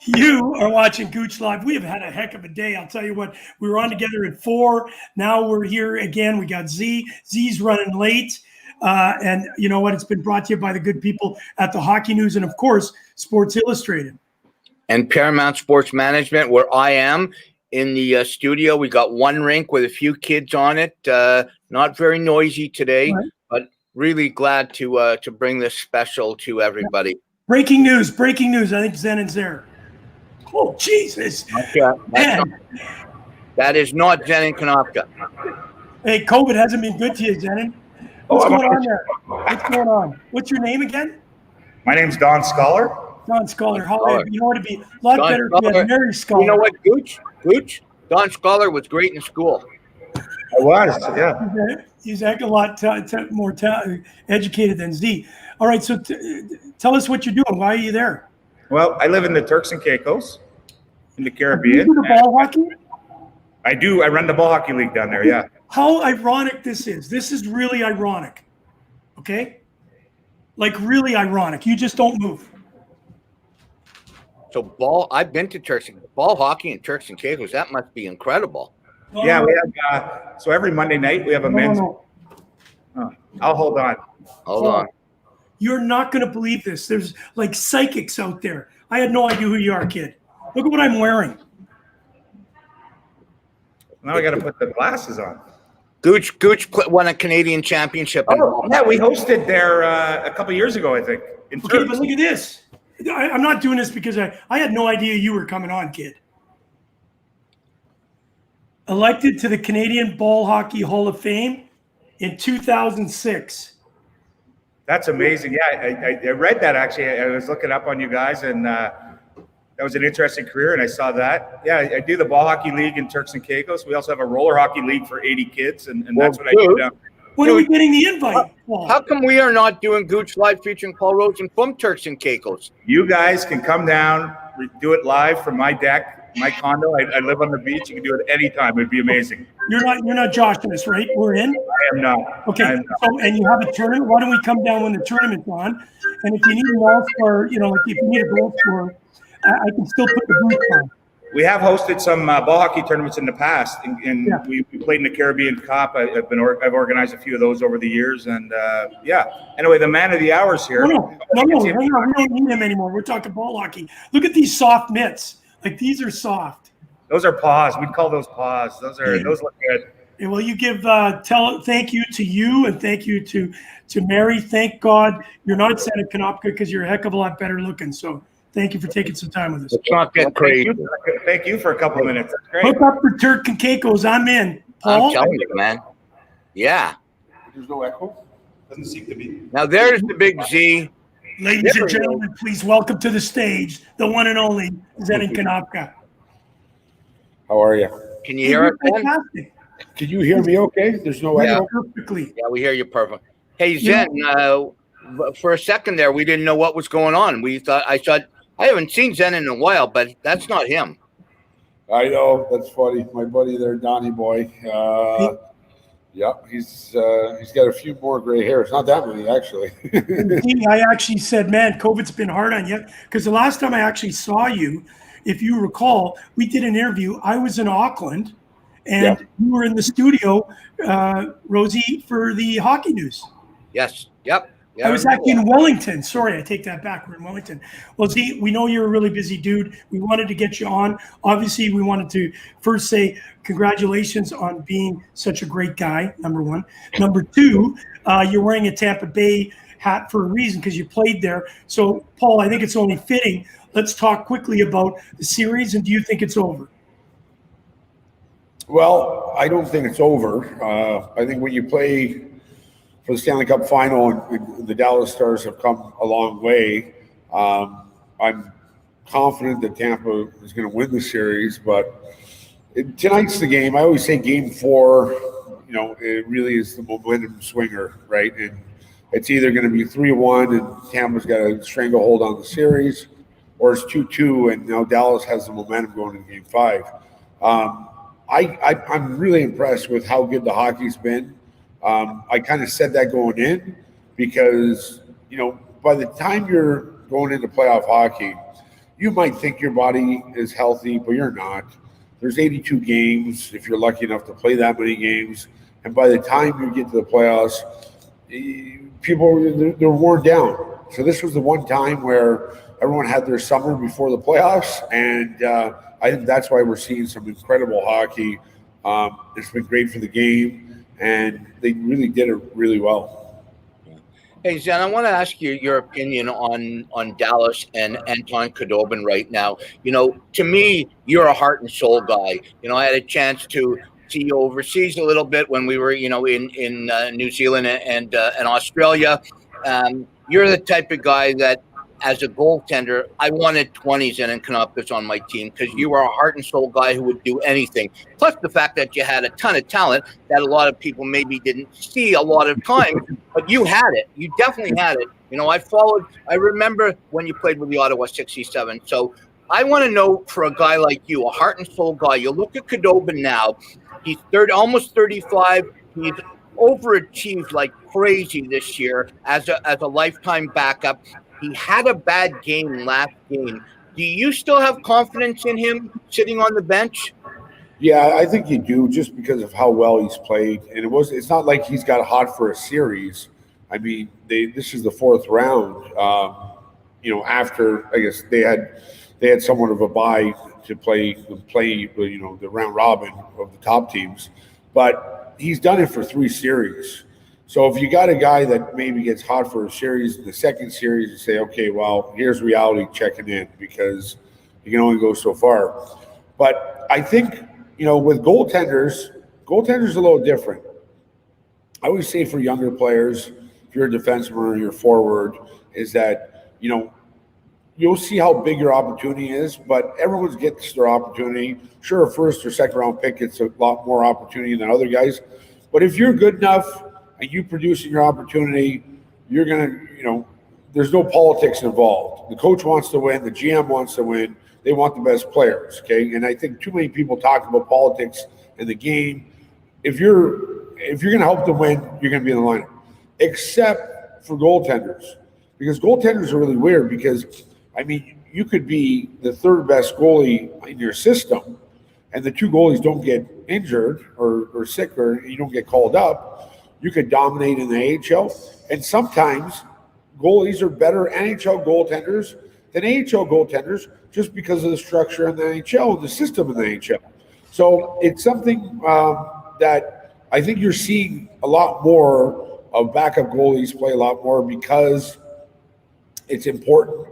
You are watching Gooch Live. We have had a heck of a day. I'll tell you what, we were on together at 4. Now we're here again. We got Z. Z's running late. And you know what? It's been brought to you by the good people at the Hockey News and, of course, Sports Illustrated. And Paramount Sports Management, where I am in the studio. We got one rink with a few kids on it. Not very noisy today, right, but really glad to bring this special to everybody. Breaking news. I think Zenon's there. Oh, Jesus. That is not Zenon Konopka. Hey, COVID hasn't been good to you, Zenon. What's going on there? What's going on? What's your name again? My name's Don Scholar. Don Scholar. You know what? It'd be a lot better if you had Mary Scholar. You know what, Gooch? Don Scholar was great in school. I was, yeah. He's a lot more educated than Z. All right, so tell us what you're doing. Why are you there? Well, I live in the Turks and Caicos in the Caribbean. Do you do the ball hockey? I do. I run the ball hockey league down there, yeah. How ironic this is. This is really ironic, okay? Like really ironic. You just don't move. So I've been to ball hockey in Turks and Caicos. That must be incredible. Yeah, we have, so every Monday night we have a men's. I'll hold on. Hold on. You're not going to believe this. There's like psychics out there. I had no idea who you are, kid. Look at what I'm wearing. Now I got to put the glasses on. Gooch won a Canadian championship. Oh, yeah, we hosted there a couple years ago, I think. Okay, but look at this. I'm not doing this because I had no idea you were coming on, kid. Elected to the Canadian Ball Hockey Hall of Fame in 2006. That's amazing. Yeah, I read that actually. I was looking up on you guys, and that was an interesting career, and I saw that. Yeah, I do the ball hockey league in Turks and Caicos. We also have a roller hockey league for 80 kids, and that's what I do down. When are we getting the invite? How come we are not doing Gooch Live featuring Paul Rosen from Turks and Caicos? You guys can come down, do it live from my deck, my condo. I live on the beach. You can do it anytime. It'd be amazing. You're not joshing us, right? We're in? I am not. Okay. So, and you have a tournament. Why don't we come down when the tournament's on? And if you need an all-star, like if you need a goal scorer, I can still put the boots on. We have hosted some ball hockey tournaments in the past, and we played in the Caribbean Cup. I've organized a few of those over the years, and Anyway, the man of the hour is here. No, we don't need him anymore. We're talking ball hockey. Look at these soft mitts. Like these are soft. Those are paws. We'd call those paws. Those look good. And will you give thank you to you and thank you to Mary. Thank God you're not Zenon Konopka because you're a heck of a lot better looking. So. Thank you for taking some time with us. Let's not get crazy. Thank you for a couple of minutes. That's great. Hook up for Turk and Caicos. I'm in. Paul? I'm telling you, man. Yeah. There's no echo? Doesn't seem to be. Now there's the big Z. Ladies and gentlemen, please welcome to the stage the one and only Zenon Konopka. How are you? Can you hear us? Fantastic. Can you hear me okay? There's no echo? Perfectly. Yeah, we hear you perfect. Hey, Zen, for a second there, we didn't know what was going on. I haven't seen Zen in a while, but that's not him. I know. That's funny. My buddy there, Donnie Boy. He's got a few more gray hairs. Not that many, actually. I actually said, man, COVID's been hard on you. Because the last time I actually saw you, if you recall, we did an interview. I was in Auckland, and you were in the studio, Rosey, for the Hockey News. Yes. Yep. I was actually in Wellington. Sorry, I take that back. We're in Wellington. Well, see, we know you're a really busy dude. We wanted to get you on. Obviously, we wanted to first say congratulations on being such a great guy, number one. Number two, you're wearing a Tampa Bay hat for a reason because you played there. So, Paul, I think it's only fitting. Let's talk quickly about the series, and do you think it's over? Well, I don't think it's over. I think when you play for the Stanley Cup final, and the Dallas Stars have come a long way. I'm confident that Tampa is going to win the series, but tonight's the game. I always say game 4, it really is the momentum swinger, right? And it's either going to be 3-1 and Tampa's got a stranglehold on the series, or it's 2-2 and now Dallas has the momentum going into game 5. I'm really impressed with how good the hockey's been. I kind of said that going in because, by the time you're going into playoff hockey, you might think your body is healthy, but you're not. There's 82 games if you're lucky enough to play that many games. And by the time you get to the playoffs, people, they're worn down. So this was the one time where everyone had their summer before the playoffs. And I think that's why we're seeing some incredible hockey. It's been great for the game, and they really did it really well. Hey, Zen, I want to ask you your opinion on Dallas and Anton Khudobin right now. You know, to me, you're a heart and soul guy. You know, I had a chance to see you overseas a little bit when we were, you know, in New Zealand and Australia. You're the type of guy that, as a goaltender, I wanted 20s and Konopkas on my team because you were a heart and soul guy who would do anything. Plus the fact that you had a ton of talent that a lot of people maybe didn't see a lot of time, but you had it. You definitely had it. You know, I remember when you played with the Ottawa 67. So I want to know, for a guy like you, a heart and soul guy, you look at Khudobin now, he's almost 35. He's overachieved like crazy this year as a lifetime backup. He had a bad game last game. Do you still have confidence in him sitting on the bench? Yeah, I think you do, just because of how well he's played. And it's not like he's got hot for a series. I mean, this is the fourth round. You know, after I guess they had somewhat of a bye to play, you know, the round robin of the top teams, but he's done it for 3 series. So if you got a guy that maybe gets hot for a series, the second series, you say, okay, well, here's reality checking in, because you can only go so far. But I think, you know, with goaltenders a little different. I always say for younger players, if you're a defenseman or you're forward, is that, you know, you'll see how big your opportunity is, but everyone gets their opportunity. Sure, a first or second round pick gets a lot more opportunity than other guys. But if you're good enough and you produce in your opportunity, you're going to, you know, there's no politics involved. The coach wants to win. The GM wants to win. They want the best players, okay? And I think too many people talk about politics in the game. If you're going to help them win, you're going to be in the lineup, except for goaltenders, because goaltenders are really weird because, I mean, you could be the third best goalie in your system, and the 2 goalies don't get injured or sick, or you don't get called up. You could dominate in the AHL, and sometimes goalies are better NHL goaltenders than AHL goaltenders just because of the structure in the NHL and the system in the NHL. So it's something that I think you're seeing a lot more of. Backup goalies play a lot more because it's important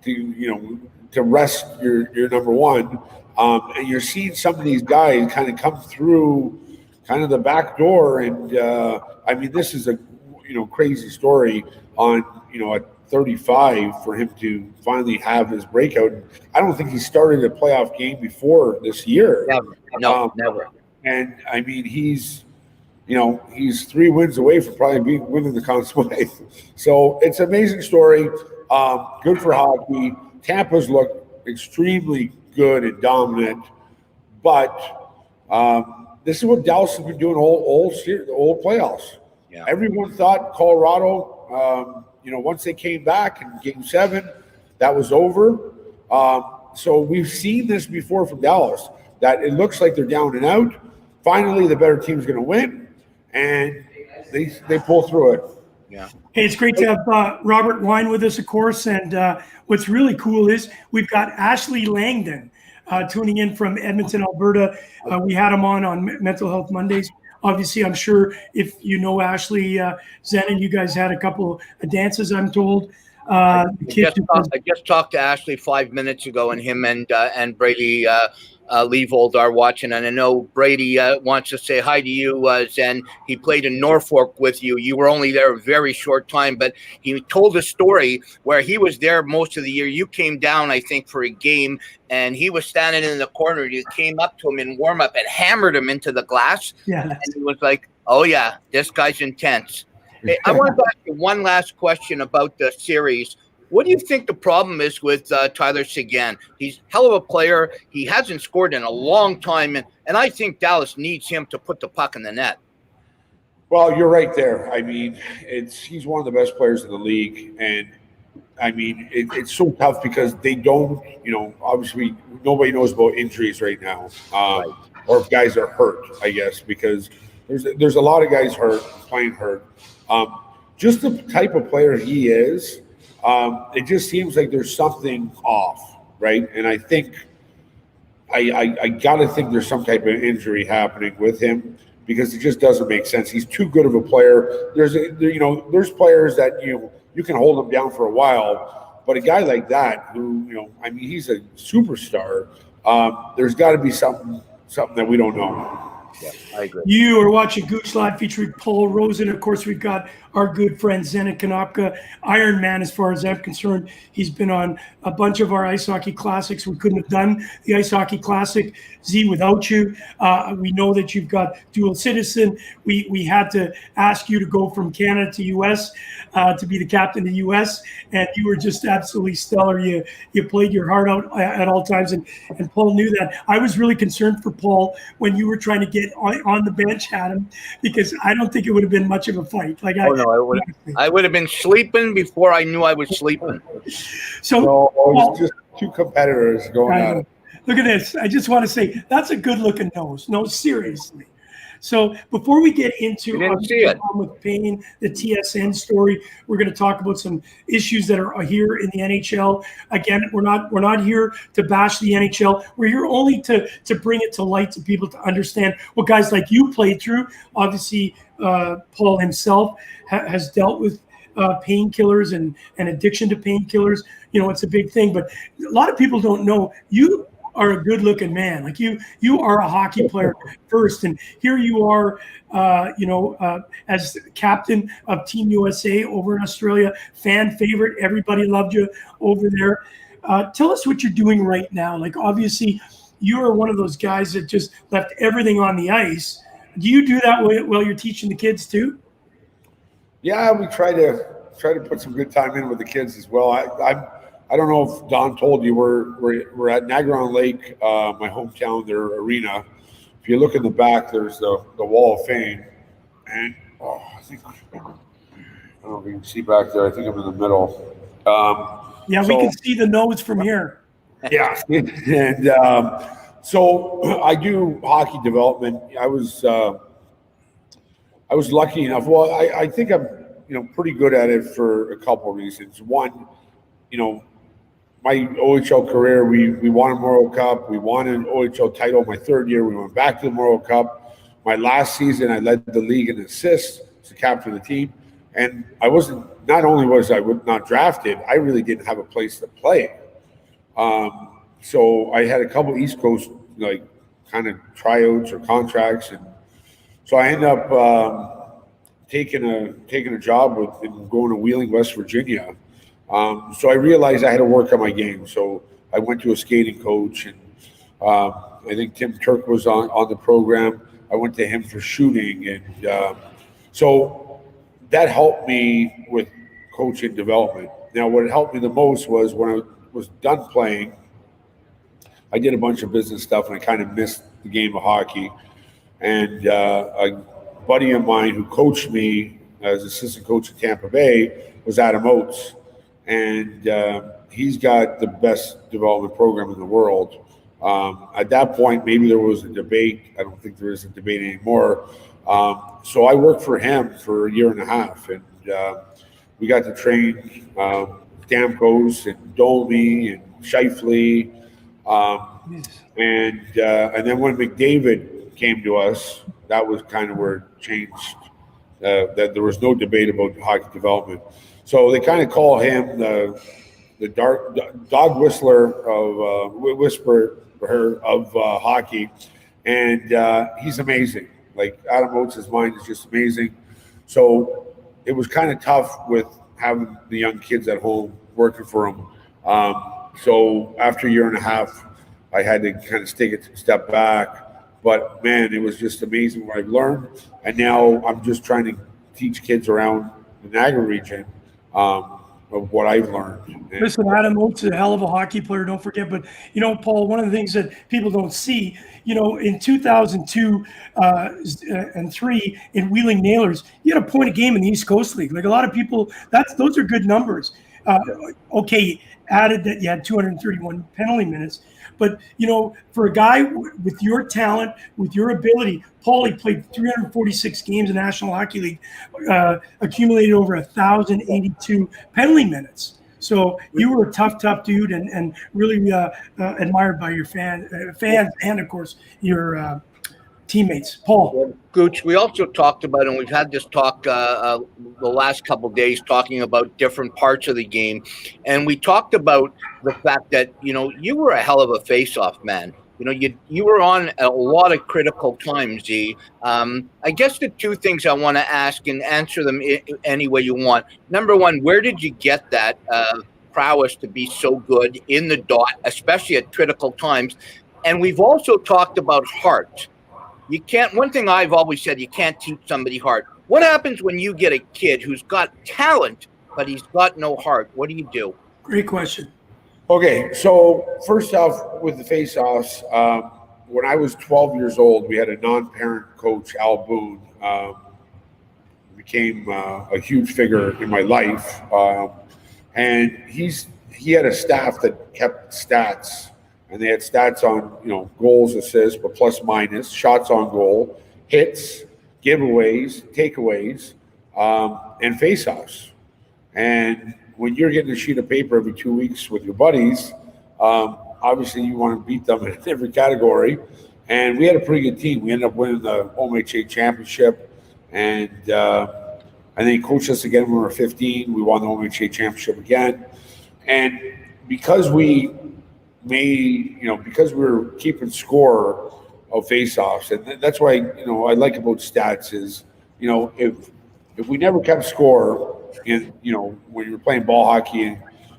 to rest your number one. And you're seeing some of these guys kind of come through kind of the back door. And I mean, this is a crazy story on, at 35 for him to finally have his breakout. I don't think he started a playoff game before this year. Never. Never. And I mean, he's 3 wins away from probably winning the Conn Smythe. So it's an amazing story. Good for hockey. Tampa's looked extremely good and dominant, but this is what Dallas has been doing all playoffs. Yeah. Everyone thought Colorado, once they came back in Game 7, that was over. So we've seen this before from Dallas, that it looks like they're down and out. Finally, the better team's going to win, and they pull through it. Yeah. Hey, it's great to have Robert Wine with us, of course. And what's really cool is we've got Ashley Langdon tuning in from Edmonton, Alberta. We had him on Mental Health Mondays. Obviously, I'm sure if you know Ashley, Zenon, you guys had a couple of dances, I'm told. I just talked to Ashley 5 minutes ago, and him and Brady Leavold are watching, and I know Brady wants to say hi to you, Zen. He played in Norfolk with you. You were only there a very short time, but he told a story where he was there most of the year. You came down, I think, for a game, and he was standing in the corner. You came up to him in warm-up and hammered him into the glass. Yeah. And he was like, oh, yeah, this guy's intense. Hey, I want to ask you one last question about the series. What do you think the problem is with Tyler Seguin? He's a hell of a player. He hasn't scored in a long time, and I think Dallas needs him to put the puck in the net. Well, you're right there. I mean, he's one of the best players in the league, and I mean, it's so tough because they don't, obviously nobody knows about injuries right now, or if guys are hurt, I guess, because there's a lot of guys hurt, playing hurt. Just the type of player he is, it just seems like there's something off, right? And I think I gotta think there's some type of injury happening with him because it just doesn't make sense. He's too good of a player. There's players that you can hold them down for a while, but a guy like that who I mean he's a superstar. There's got to be something that we don't know. Yeah, I agree. You are watching Gouche Live featuring Paul Rosen. Of course, we've got our good friend Zenon Konopka, Iron Man as far as I'm concerned. He's been on a bunch of our ice hockey classics. We couldn't have done the ice hockey classic, Z, without you. We know that you've got dual citizen. We had to ask you to go from Canada to U.S. To be the captain of the U.S., and you were just absolutely stellar. You played your heart out at all times, and Paul knew that. I was really concerned for Paul when you were trying to get on the bench at him, because I don't think it would have been much of a fight. I would have been sleeping before I knew I was sleeping. So it was just two competitors going at it. Look at this. I just want to say that's a good-looking nose. No, seriously. So before we get into with Payne, the TSN story, we're going to talk about some issues that are here in the NHL. Again, we're not here to bash the NHL. We're here only to bring it to light to people to understand what guys like you played through. Obviously, Paul himself has dealt with painkillers and addiction to painkillers. It's a big thing, but a lot of people don't know you are a good-looking man. Like you are a hockey player first, and here you are, as captain of Team USA over in Australia, fan favorite. Everybody loved you over there. Tell us what you're doing right now. Like, obviously, you are one of those guys that just left everything on the ice. Do you do that while you're teaching the kids too? Yeah, we try to put some good time in with the kids as well. I don't know if Don told you, we're at Niagara Lake, my hometown, their arena. If you look in the back, there's the Wall of Fame, and I don't know if you can see back there. I think I'm in the middle. We can see the nose from here. Yeah, and so I do hockey development. I was lucky enough. Well, I think I'm pretty good at it for a couple of reasons. One, my OHL career, we won a Memorial Cup. We won an OHL title my third year. We went back to the Memorial Cup. My last season, I led the league in assists as the captain of the team. And not only was I not drafted, I really didn't have a place to play. So I had a couple East Coast, kind of tryouts or contracts. And so I ended up taking a job and going to Wheeling, West Virginia. So I realized I had to work on my game. So I went to a skating coach, and I think Tim Turk was on the program. I went to him for shooting, and so that helped me with coaching development. Now, what helped me the most was when I was done playing, I did a bunch of business stuff, and I kind of missed the game of hockey. And a buddy of mine who coached me as assistant coach at Tampa Bay was Adam Oates. And he's got the best development program in the world. At that point, maybe there was a debate. I don't think there is a debate anymore. So I worked for him for a year and a half, and we got to train Stamkos and Dolby and Scheifele. And then when McDavid came to us, that was kind of where it changed. That there was no debate about hockey development. So they kind of call him the dog whisperer of hockey, and he's amazing. Like, Adam Oates' mind is just amazing. So it was kind of tough with having the young kids at home working for him. So after a year and a half, I had to kind of take a step back. But man, it was just amazing what I've learned. And now I'm just trying to teach kids around the Niagara region of what I've learned. Listen, Adam Oates is a hell of a hockey player, don't forget. But, Paul, one of the things that people don't see, in 2002 and 3 in Wheeling Nailers, you had a point a game in the East Coast League. Like, a lot of people, those are good numbers. Okay, added that you had 231 penalty minutes, but for a guy with your talent, with your ability, Paulie played 346 games in the National Hockey League, accumulated over 1,082 penalty minutes. So you were a tough dude, and really admired by your fans, and of course your teammates. Paul. Gooch, we also talked about, and we've had this talk the last couple of days, talking about different parts of the game, and we talked about the fact that you were a hell of a face-off man. You were on a lot of critical times, Z. I guess the two things I want to ask, and answer them any way you want. Number one, where did you get that prowess to be so good in the dot, especially at critical times? And we've also talked about heart. You can't. One thing I've always said, you can't teach somebody heart. What happens when you get a kid who's got talent, but he's got no heart? What do you do? Great question. Okay, so first off, with the face-offs, when I was 12 years old, we had a non-parent coach, Al Boone, became a huge figure in my life, and he had a staff that kept stats. And they had stats on, goals, assists, but plus minus, shots on goal, hits, giveaways, takeaways, and faceoffs. And when you're getting a sheet of paper every 2 weeks with your buddies, obviously you want to beat them in every category. And we had a pretty good team. We ended up winning the OMHA championship. And I think he coached us again when we were 15. We won the OMHA championship again. And because we were keeping score of face-offs, and that's why I like about stats is if we never kept score in when you were playing ball hockey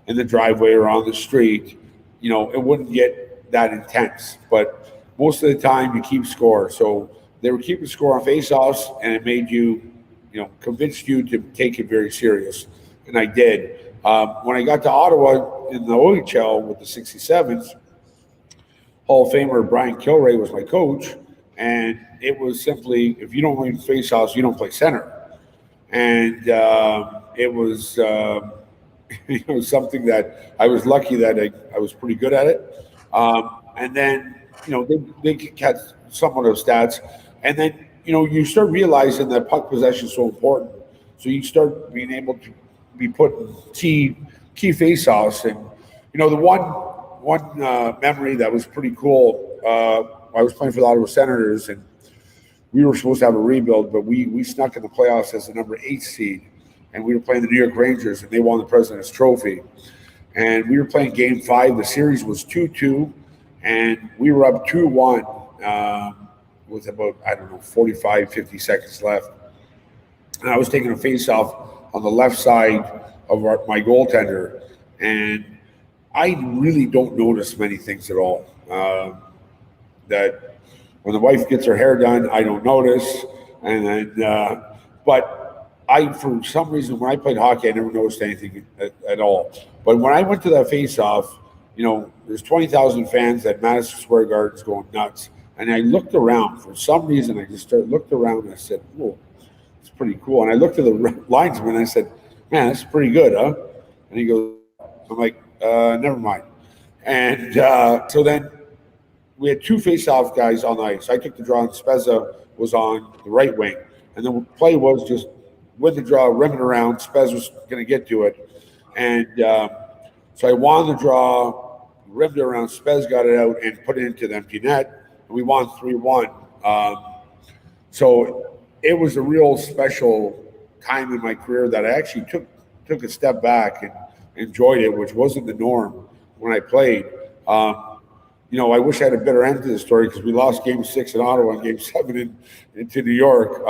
in the driveway or on the street, it wouldn't get that intense. But most of the time you keep score, so they were keeping score on face-offs, and it made you convinced you to take it very serious, and I did. When I got to Ottawa in the OHL with the 67s, Hall of Famer Brian Kilray was my coach, and it was simply, if you don't win faceoffs, you don't play center. And it was something that I was lucky that I was pretty good at it. And then they catch somewhat of stats, and then you start realizing that puck possession is so important. So you start being able to be put in key face-offs. And the one memory that was pretty cool, I was playing for the Ottawa Senators, and we were supposed to have a rebuild, but we snuck in the playoffs as the number 8 seed, and we were playing the New York Rangers, and they won the President's Trophy. And we were playing Game 5. The series was 2-2, and we were up 2-1 with about 45, 50 seconds left. And I was taking a face-off on the left side of my goaltender, and I really don't notice many things at all. That when the wife gets her hair done, I don't notice, and then but for some reason, when I played hockey, I never noticed anything at all. But when I went to that face-off, there's 20,000 fans at Madison Square Garden's going nuts, and I looked around. For some reason, I just looked around and I said, "Whoa, it's pretty cool." And I looked at the linesman and I said, "Man, that's pretty good, huh?" And he goes, I'm like, never mind. And so then we had two face-off guys on the ice. I took the draw, and Spezza was on the right wing. And the play was just with the draw, rimming around. Spezza was going to get to it. And so I won the draw, rimmed it around. Spez got it out and put it into the empty net. And we won 3-1. So it was a real special time in my career that I actually took a step back and enjoyed it, which wasn't the norm when I played. I wish I had a better end to the story because we lost Game 6 in Ottawa and Game 7 into New York.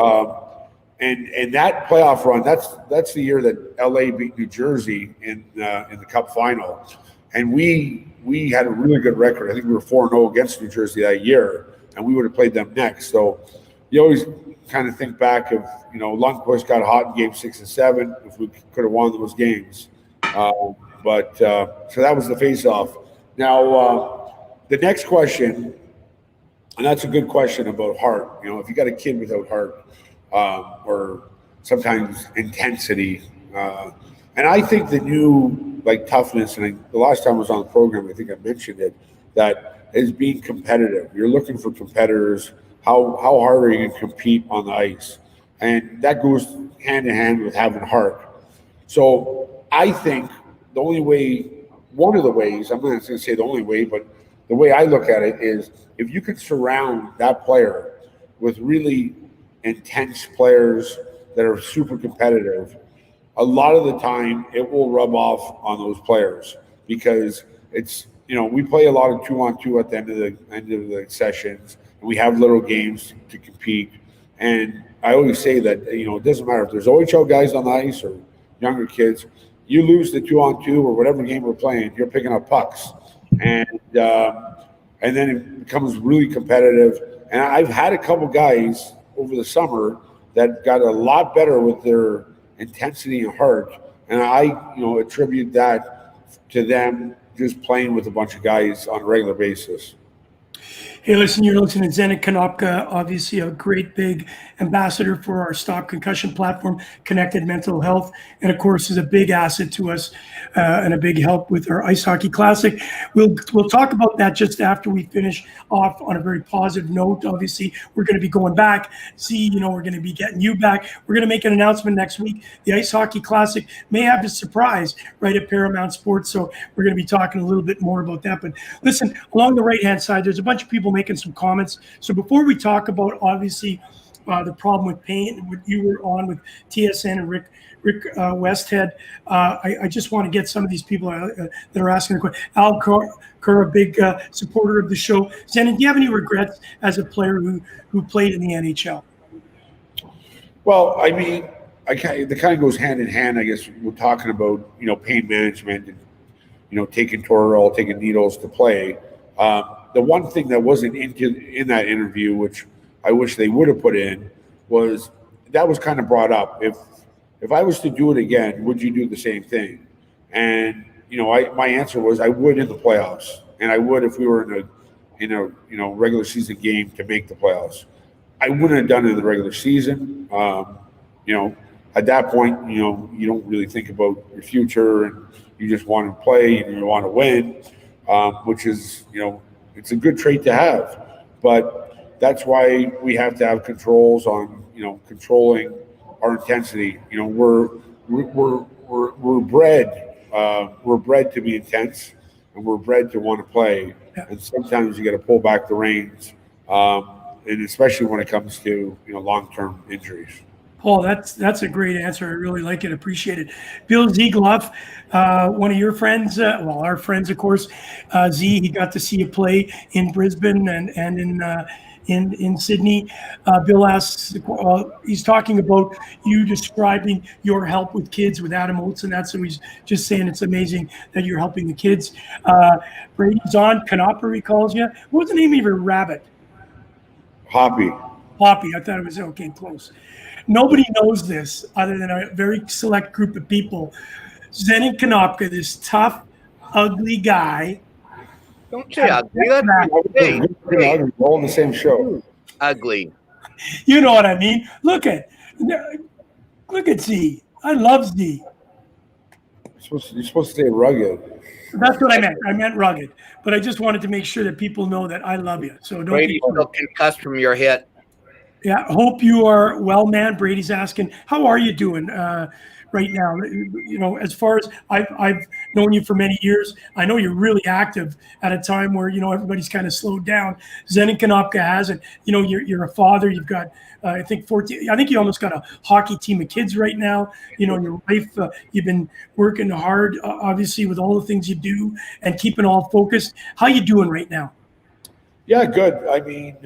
And that playoff run, that's the year that LA beat New Jersey in the Cup final. And we had a really good record. I think we were 4-0 against New Jersey that year, and we would have played them next. So you always kind of think back of, Lundqvist got hot in Game 6 and 7 if we could have won those games. So that was the face-off. Now, the next question, and that's a good question about heart. If you got a kid without heart, or sometimes intensity, and I think the new like toughness, and the last time I was on the program, I think I mentioned it, that is being competitive. You're looking for competitors. How hard are you going to compete on the ice? And that goes hand in hand with having heart. So I think the only way, one of the ways, I'm not going to say the only way, but the way I look at it is if you could surround that player with really intense players that are super competitive, a lot of the time it will rub off on those players because it's, we play a lot of 2-on-2 at the end of the sessions, and we have little games to compete. And I always say that, it doesn't matter if there's OHL guys on the ice or younger kids, you lose the 2-on-2 or whatever game we're playing, you're picking up pucks. And then it becomes really competitive. And I've had a couple guys over the summer that got a lot better with their intensity and heart. And I, attribute that to them just playing with a bunch of guys on a regular basis. Hey, listen, you're listening to Zenon Konopka, obviously a great big ambassador for our Stop Concussion platform, Connected Mental Health, and of course is a big asset to us and a big help with our Ice Hockey Classic. We'll talk about that just after we finish off on a very positive note. Obviously, we're going to be going back. We're going to be getting you back. We're going to make an announcement next week. The Ice Hockey Classic may have a surprise right at Paramount Sports, so we're going to be talking a little bit more about that. But listen, along the right-hand side, there's a bunch of people making some comments. So before we talk about obviously the problem with pain, what you were on with TSN and Rick Westhead, I just want to get some of these people that are asking the question. Al Kerr, a big supporter of the show. Zenon, do you have any regrets as a player who played in the NHL? Well, I mean, it kind of goes hand in hand. I guess we're talking about pain management and taking Toradol, taking needles to play. The one thing that wasn't in that interview, which I wish they would have put in, was that was kind of brought up. If I was to do it again, would you do the same thing? And my answer was I would in the playoffs, and I would if we were in a regular season game to make the playoffs. I wouldn't have done it in the regular season. At that point, you don't really think about your future, and you just want to play and you want to win, which is it's a good trait to have, but that's why we have to have controls on, controlling our intensity. We're bred to be intense, and we're bred to want to play. And sometimes you got to pull back the reins, and especially when it comes to long-term injuries. Paul, that's a great answer. I really like it. Appreciate it. Bill Ziegloff, one of your friends, our friends, of course. Z, he got to see you play in Brisbane and in Sydney. Bill asks, he's talking about you describing your help with kids with Adam Oates and that. So he's just saying it's amazing that you're helping the kids. Brady's on. Konopka, he calls you. What was the name of your rabbit? Hoppy. I thought it was okay, close. Nobody knows this other than a very select group of people. Zenon Konopka, this tough, ugly guy. Don't say ugly. Hey, we're all on the same show. Ugly. You know what I mean? Look at Z. I love Z. You're supposed to say rugged. That's what I meant. I meant rugged. But I just wanted to make sure that people know that I love you. So don't Brady's still concussed from your hit. Yeah, hope you are well, man. Brady's asking, how are you doing right now? As far as I've known you for many years, I know you're really active at a time where, everybody's kind of slowed down. Zenon Konopka hasn't. You're a father. You've got, I think, 14. I think you almost got a hockey team of kids right now. Your wife, you've been working hard, obviously, with all the things you do and keeping all focused. How you doing right now? Yeah, good. I mean,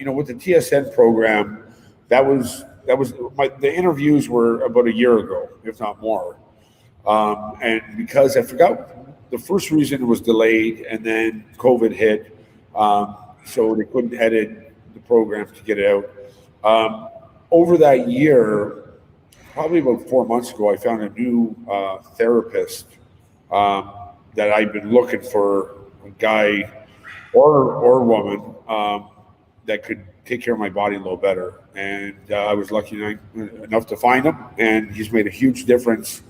with the TSN program, the interviews were about a year ago, if not more. And because I forgot the first reason it was delayed, and then COVID hit, so they couldn't edit the program to get it out. Over that year, probably about 4 months ago, I found a new therapist that I've been looking for, a guy or woman that could take care of my body a little better. And I was lucky enough to find him, and he's made a huge difference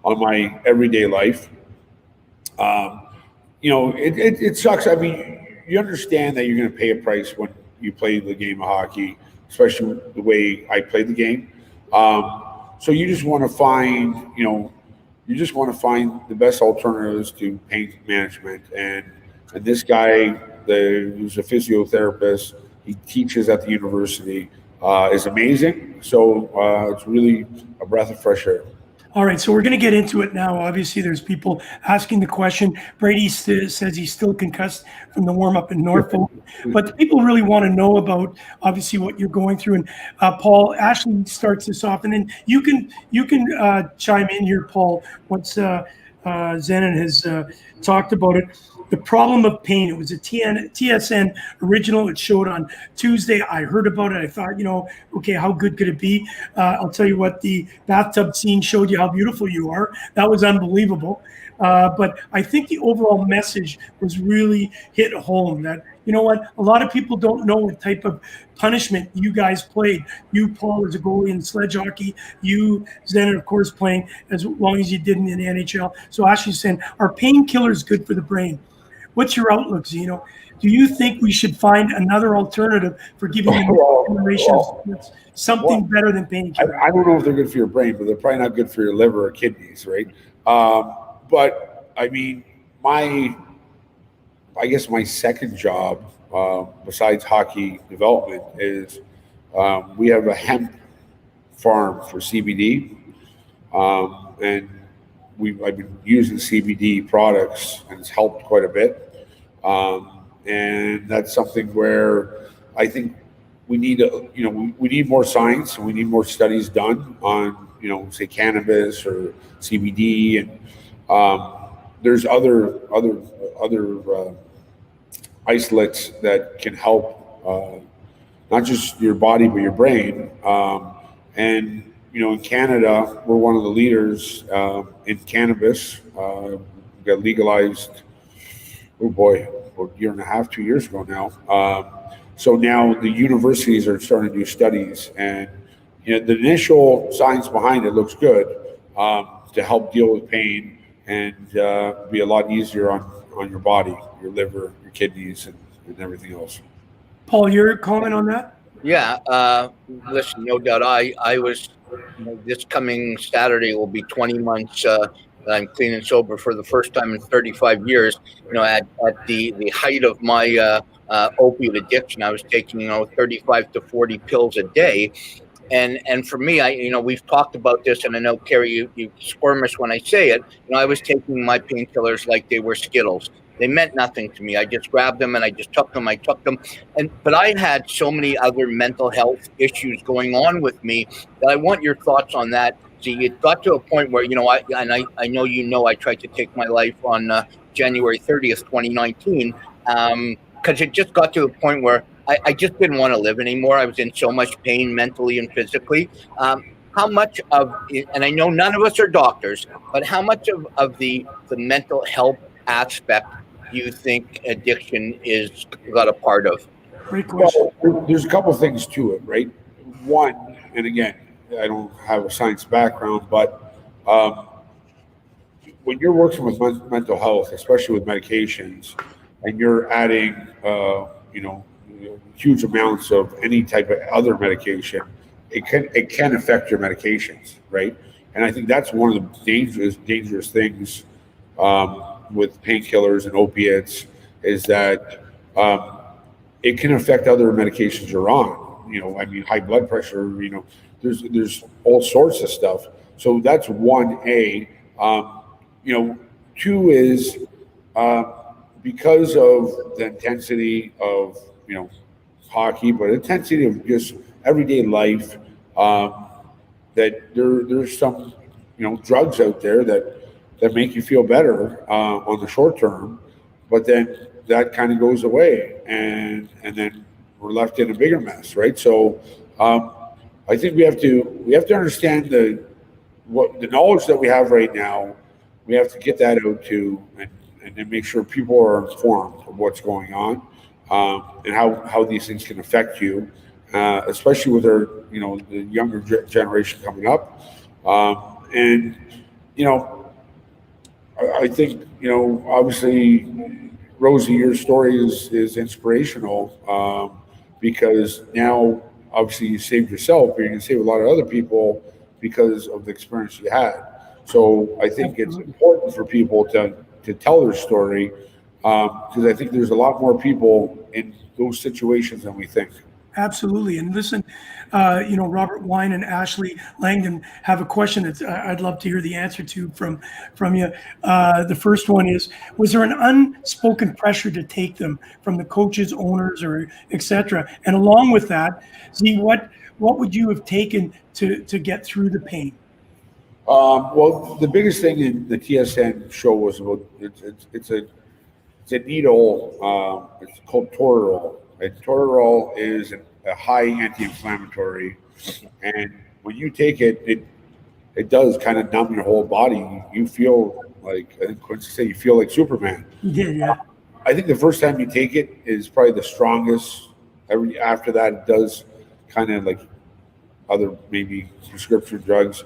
on my everyday life. It sucks. I mean, you understand that you're going to pay a price when you play the game of hockey, especially the way I played the game. So you just want to find, the best alternatives to pain management. And this guy, who's a physiotherapist, he teaches at the university, is amazing. So it's really a breath of fresh air. All right, so we're going to get into it now. Obviously, there's people asking the question. Brady says he's still concussed from the warm-up in Norfolk. But the people really want to know about, obviously, what you're going through. And Paul, Ashley starts this off. And then you can chime in here, Paul, once Zenon has talked about it. The problem of pain. It was a TSN original. It showed on Tuesday. I heard about it. I thought, okay, how good could it be? I'll tell you what, the bathtub scene showed you how beautiful you are. That was unbelievable. But I think the overall message was really hit home that, you know what, a lot of people don't know what type of punishment you guys played. You, Paul, as a goalie in sledge hockey. You, Zenon, of course, playing as long as you did in the NHL. So Ashley's saying, are painkillers good for the brain? What's your outlook, Zeno? Do you think we should find another alternative for giving the next generation of sports something better than painkillers? I don't know if they're good for your brain, but they're probably not good for your liver or kidneys, right? But I mean, I guess my second job, besides hockey development, is we have a hemp farm for CBD, and I've been using CBD products, and it's helped quite a bit. And that's something where I think we need we need more science, and we need more studies done on, say cannabis or CBD, and there's other isolates that can help not just your body but your brain. And in Canada, we're one of the leaders in cannabis. We got legalized, a year and a half, 2 years ago now. So now the universities are starting to do studies, and the initial science behind it looks good to help deal with pain and be a lot easier on your body, your liver, your kidneys, and everything else. Paul, your comment on that? Yeah, listen, no doubt. I was, this coming Saturday will be 20 months that I'm clean and sober for the first time in 35 years. At the height of my opiate addiction, I was taking 35 to 40 pills a day. And for me, we've talked about this, and I know, Carrie, you squirmish when I say it. I was taking my painkillers like they were Skittles. They meant nothing to me. I just grabbed them and I just took them. But I had so many other mental health issues going on with me that I want your thoughts on that. See, it got to a point where, I know I tried to take my life on January 30th, 2019, because it just got to a point where I just didn't want to live anymore. I was in so much pain mentally and physically. How much of, and I know none of us are doctors, but how much of the mental health aspect do you think addiction is got a part of? Great question. Well, there's a couple things to it, right? One, and again, I don't have a science background, but when you're working with mental health, especially with medications, and you're adding, huge amounts of any type of other medication, it can affect your medications, right? And I think that's one of the dangerous things with painkillers and opiates, is that it can affect other medications you're on. High blood pressure. There's all sorts of stuff. So that's 1A. 2 is because of the intensity of hockey, but intensity of just everyday life. That there's some drugs out there that make you feel better on the short term, but then that kind of goes away, and then we're left in a bigger mess, right? So I think we have to understand the knowledge that we have right now. We have to get that out to and then make sure people are informed of what's going on, and how these things can affect you, especially with the younger generation coming up, and I think, obviously, Rosie, your story is inspirational, because now obviously you saved yourself, but you're going to save a lot of other people because of the experience you had. So I think it's important for people to tell their story, because I think there's a lot more people in those situations than we think. Absolutely. And listen, Robert Wine and Ashley Langdon have a question that I'd love to hear the answer to from you. The first one is, was there an unspoken pressure to take them from the coaches, owners, or et cetera? And along with that, Z, what would you have taken to get through the pain? Well, the biggest thing in the TSN show was about it's a needle. It's called Toradol. And Toradol is a high anti-inflammatory, and when you take it, it does kind of numb your whole body. You feel like, I think Quincy said, you feel like Superman. Yeah. I think the first time you take it is probably the strongest. After that, it does kind of like other maybe prescription drugs.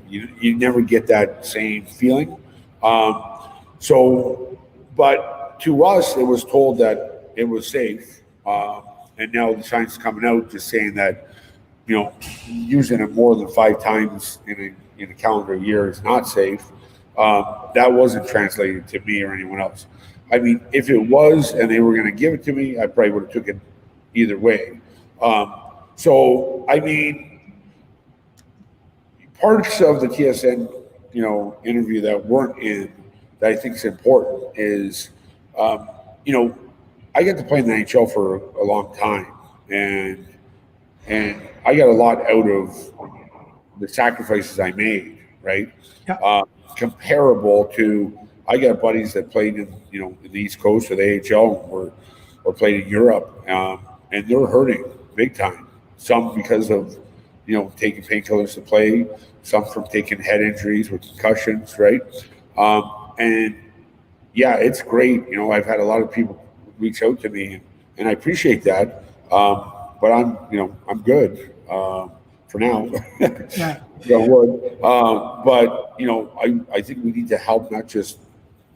You never get that same feeling. But to us, it was told that it was safe, and now the science is coming out just saying that using it more than 5 times in a calendar year is not safe. That wasn't translated to me or anyone else. I mean, if it was and they were going to give it to me, I probably would have took it either way. So I mean, parts of the TSN interview that weren't in that I think is important is, I got to play in the NHL for a long time, and I got a lot out of the sacrifices I made, right? Yeah. Comparable to, I got buddies that played in the East Coast or the AHL or played in Europe, and they're hurting big time. Some because of taking painkillers to play, some from taking head injuries with concussions, right? And yeah, it's great. I've had a lot of people reach out to me, and I appreciate that. But I'm good for now. Yeah. But I think we need to help not just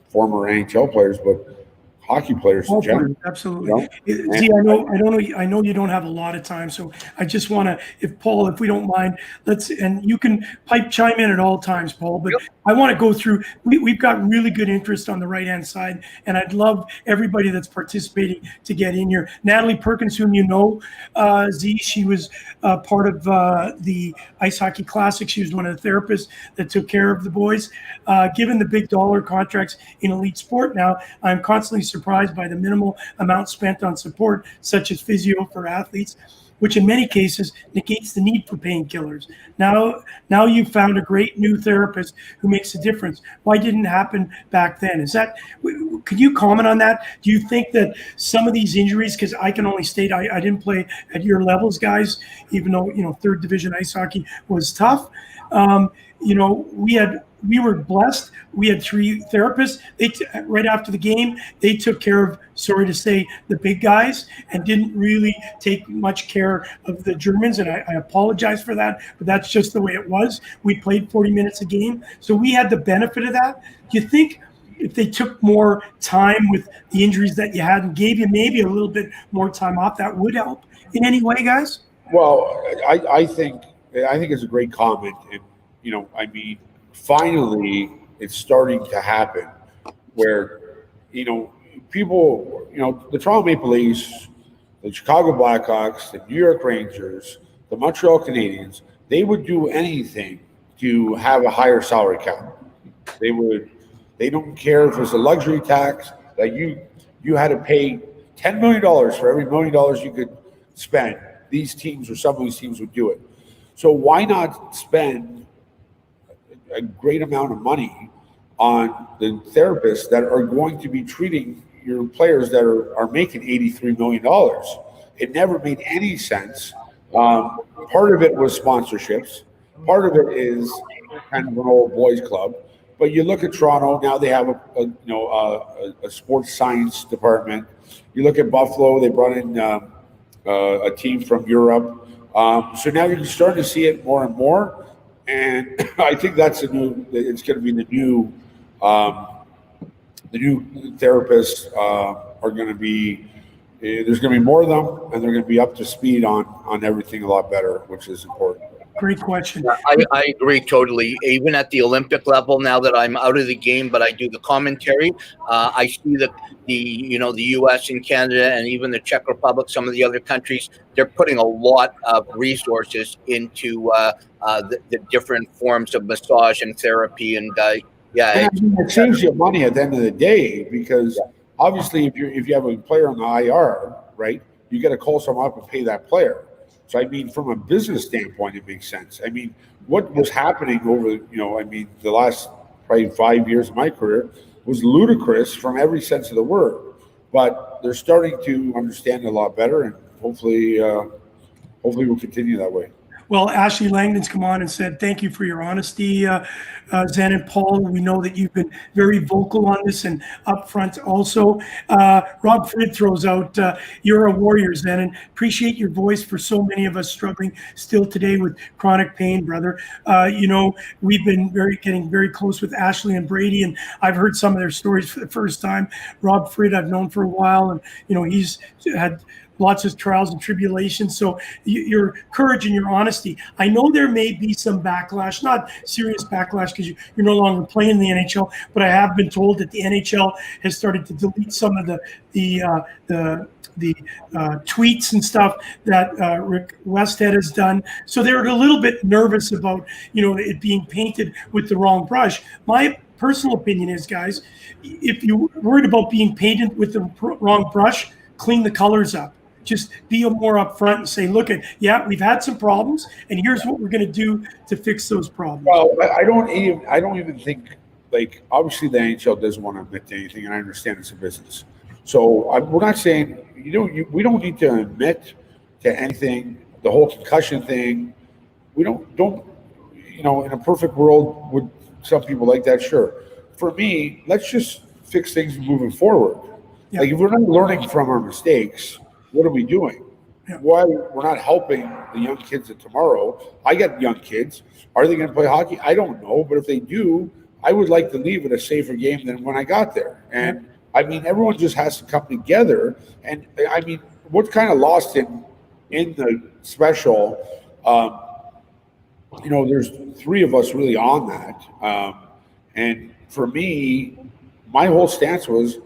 former NHL players, but hockey players in general. Absolutely. See, I know you don't have a lot of time, so I just want to, if we don't mind, and you can chime in at all times, Paul, but I want to go through, we've got really good interest on the right-hand side, and I'd love everybody that's participating to get in here. Natalie Perkins, whom Z, she was part of the Ice Hockey Classic. She was one of the therapists that took care of the boys. Given the big dollar contracts in elite sport now, I'm constantly surprised by the minimal amount spent on support, such as physio for athletes, which in many cases negates the need for painkillers. Now you've found a great new therapist who makes a difference. Why didn't it happen back then? Could you comment on that? Do you think that some of these injuries, because I can only state I didn't play at your levels, guys, even though third division ice hockey was tough. We were blessed. We had 3 therapists. Right after the game, they took care of, sorry to say, the big guys, and didn't really take much care of the Germans. And I apologize for that, but that's just the way it was. We played 40 minutes a game, so we had the benefit of that. Do you think if they took more time with the injuries that you had and gave you maybe a little bit more time off, that would help in any way, guys? Well, I think it's a great comment, and finally, it's starting to happen where, people, the Toronto Maple Leafs, the Chicago Blackhawks, the New York Rangers, the Montreal Canadiens, they would do anything to have a higher salary cap. They don't care if it's a luxury tax that you had to pay $10 million for every $1 million you could spend. These teams or some of these teams would do it. So why not spend a great amount of money on the therapists that are going to be treating your players that are making $83 million? It never made any sense. Part of it was sponsorships. Part of it is kind of an old boys club. But you look at Toronto, now they have a sports science department. You look at Buffalo, they brought in a team from Europe. So now you're starting to see it more and more. And I think it's going to be the new therapists are going to be, there's going to be more of them, and they're going to be up to speed on everything a lot better, which is important. Great question. I agree totally. Even at the Olympic level, now that I'm out of the game, but I do the commentary, I see the U.S. and Canada and even the Czech Republic, some of the other countries, they're putting a lot of resources into the different forms of massage and therapy. And it saves you money at the end of the day, because obviously if you have a player on the IR, right, you got to call someone up and pay that player. So, I mean, from a business standpoint, it makes sense. I mean, what was happening over, the last probably 5 years of my career was ludicrous from every sense of the word. But they're starting to understand it a lot better, and hopefully we'll continue that way. Well, Ashley Langdon's come on and said, thank you for your honesty, Zen and Paul. We know that you've been very vocal on this and upfront also. Rob Frid throws out, you're a warrior, Zen, and appreciate your voice for so many of us struggling still today with chronic pain, brother. We've been getting very close with Ashley and Brady, and I've heard some of their stories for the first time. Rob Frid I've known for a while, and he's had lots of trials and tribulations. So your courage and your honesty. I know there may be some backlash, not serious backlash because you're no longer playing in the NHL, but I have been told that the NHL has started to delete some of the tweets and stuff that Rick Westhead has done. So they're a little bit nervous about, it being painted with the wrong brush. My personal opinion is, guys, if you're worried about being painted with the wrong brush, clean the colors up. Just be more upfront and say, look, we've had some problems, and here's what we're going to do to fix those problems. Well, I don't even think, obviously the NHL doesn't want to admit to anything, and I understand it's a business. So we're not saying, we don't need to admit to anything. The whole concussion thing, we don't, in a perfect world, would some people like that? Sure. For me, let's just fix things moving forward. Yeah. If we're not learning from our mistakes, what are we doing? Yeah. Why we're not helping the young kids of tomorrow? I got young kids. Are they going to play hockey? I don't know. But if they do, I would like to leave it a safer game than when I got there. And everyone just has to come together. And what's kind of lost in the special, there's three of us really on that. And for me, my whole stance was,